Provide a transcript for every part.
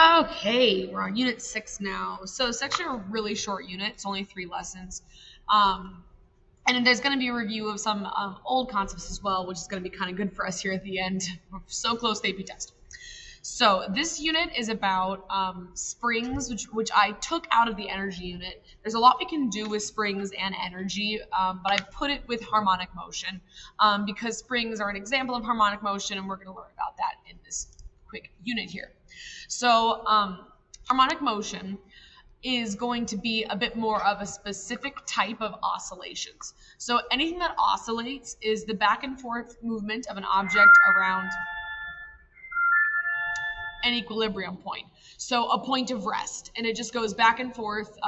Okay, we're on unit 6 now. So it's actually a really short unit. It's only 3 lessons. And then there's going to be a review of some old concepts as well, which is going to be kind of good for us here at the end. We're so close to AP test. So this unit is about springs, which I took out of the energy unit. There's a lot we can do with springs and energy, but I put it with harmonic motion because springs are an example of harmonic motion, and we're going to learn about that in this quick unit here. So harmonic motion is going to be a bit more of a specific type of oscillations. So anything that oscillates is the back and forth movement of an object around an equilibrium point. So a point of rest, and it just goes back and forth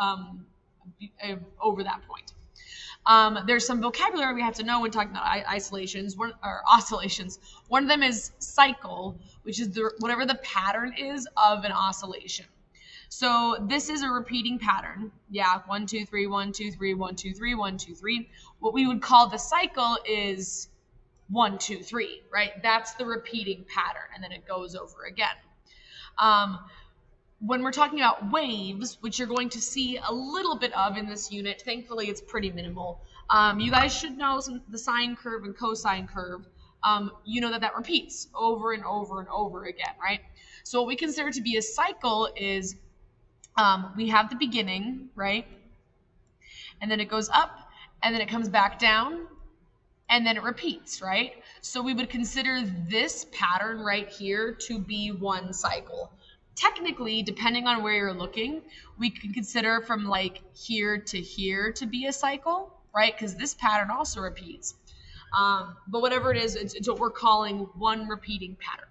over that point. There's some vocabulary we have to know when talking about oscillations. One of them is cycle, which is whatever the pattern is of an oscillation. So this is a repeating pattern. Yeah, 1, 2, 3, 1, 2, 3, 1, 2, 3, 1, 2, 3. What we would call the cycle is 1, 2, 3, right? That's the repeating pattern, and then it goes over again. When we're talking about waves, which you're going to see a little bit of in this unit, thankfully it's pretty minimal. You guys should know the sine curve and cosine curve. You know that repeats over and over and over again, right? So what we consider to be a cycle is we have the beginning, right? And then it goes up, and then it comes back down, and then it repeats, right? So we would consider this pattern right here to be one cycle. Technically, depending on where you're looking, we can consider from like here to be a cycle, right? Because this pattern also repeats. But whatever it is, it's what we're calling one repeating pattern.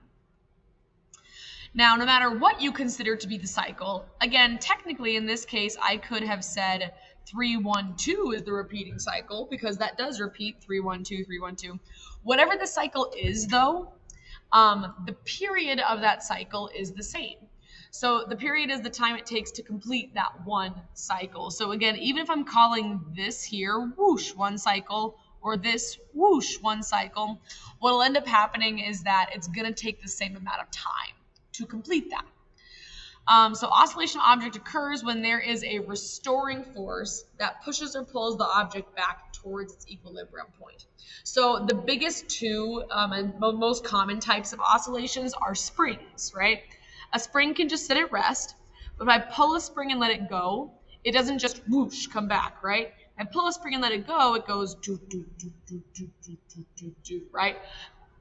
Now, no matter what you consider to be the cycle, again, technically in this case, I could have said 3, 1, 2 is the repeating cycle because that does repeat 3, 1, 2, 3, 1, 2. Whatever the cycle is, though, the period of that cycle is the same. So the period is the time it takes to complete that one cycle. So again, even if I'm calling this here whoosh one cycle or this whoosh one cycle, what will end up happening is that it's going to take the same amount of time to complete that. So oscillation object occurs when there is a restoring force that pushes or pulls the object back towards its equilibrium point. So the biggest two and most common types of oscillations are springs, right? A spring can just sit at rest, but if I pull a spring and let it go, it doesn't just whoosh come back, right? If I pull a spring and let it go, it goes do, do, do, do, do, do, do, do, do, right?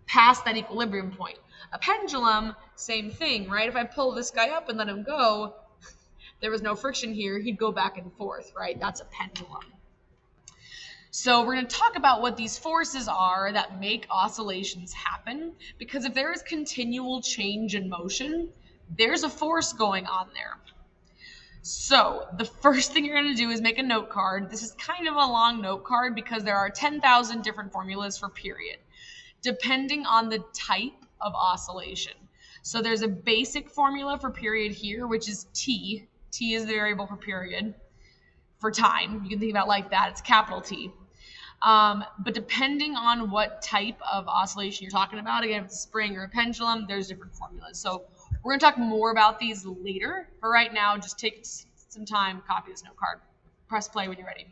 Past that equilibrium point. A pendulum, same thing, right? If I pull this guy up and let him go, there was no friction here, he'd go back and forth, right? That's a pendulum. So we're going to talk about what these forces are that make oscillations happen, because if there is continual change in motion, there's a force going on there. So the first thing you're going to do is make a note card. This is kind of a long note card because there are 10,000 different formulas for period, depending on the type of oscillation. So there's a basic formula for period here, which is T. T is the variable for period. For time, you can think about it like that. It's capital T. But depending on what type of oscillation you're talking about, again, if it's a spring or a pendulum, there's different formulas. So we're going to talk more about these later. For right now, just take some time, copy this note card, press play when you're ready.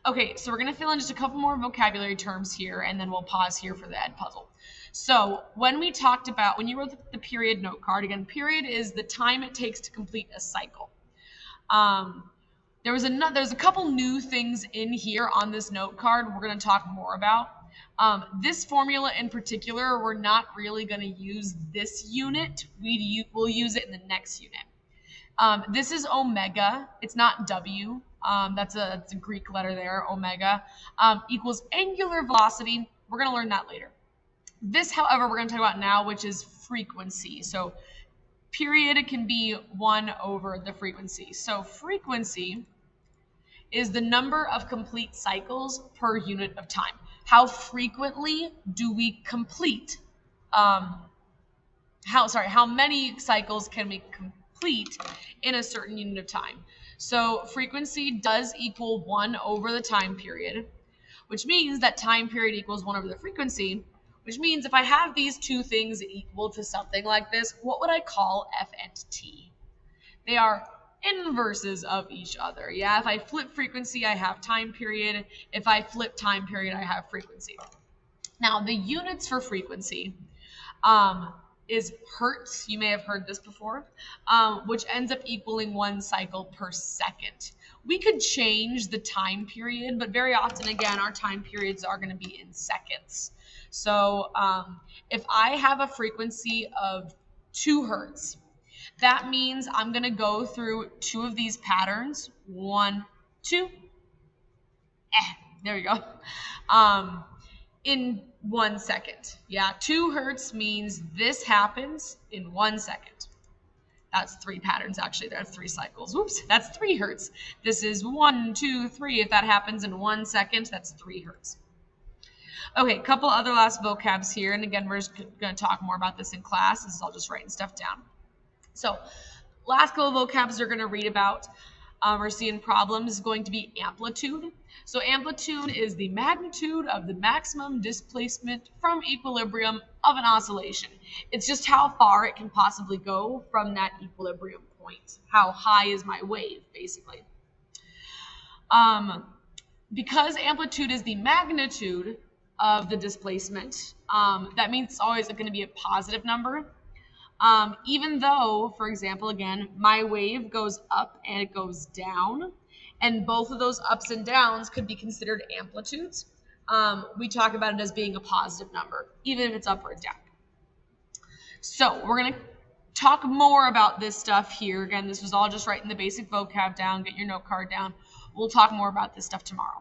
Okay, so we're going to fill in just a couple more vocabulary terms here, and then we'll pause here for the Edpuzzle. So when you wrote the period note card, again, period is the time it takes to complete a cycle. There's a couple new things in here on this note card we're going to talk more about. This formula in particular, we're not really going to use this unit. We'll use it in the next unit. This is omega. It's not W. That's a Greek letter there, omega, equals angular velocity. We're going to learn that later. This, however, we're going to talk about now, which is frequency. So period can be 1 over the frequency. So frequency is the number of complete cycles per unit of time. How frequently do we complete, how many cycles can we complete in a certain unit of time? So frequency does equal 1 over the time period, which means that time period equals 1 over the frequency, which means if I have these two things equal to something like this, what would I call F and T? They are inverses of each other. Yeah, if I flip frequency, I have time period. If I flip time period, I have frequency. Now, the units for frequency is hertz. You may have heard this before, which ends up equaling 1 cycle per second. We could change the time period, but very often, again, our time periods are going to be in seconds. So if I have a frequency of 2 hertz, that means I'm going to go through 2 of these patterns. 1, 2. There we go. In 1 second. Yeah, 2 hertz means this happens in 1 second. That's 3 patterns, actually. That's 3 cycles. Whoops, that's 3 hertz. This is 1, 2, 3. If that happens in 1 second, that's 3 hertz. Okay, a couple other last vocabs here. And again, we're just going to talk more about this in class. This is all just writing stuff down. So, last couple of vocabs we're going to read about or see in problems is going to be amplitude. So amplitude is the magnitude of the maximum displacement from equilibrium of an oscillation. It's just how far it can possibly go from that equilibrium point. How high is my wave, basically. Because amplitude is the magnitude of the displacement, that means it's always going to be a positive number. Even though, for example, again, my wave goes up and it goes down, and both of those ups and downs could be considered amplitudes. We talk about it as being a positive number, even if it's up or down. So we're going to talk more about this stuff here. Again, this was all just writing the basic vocab down, get your note card down. We'll talk more about this stuff tomorrow.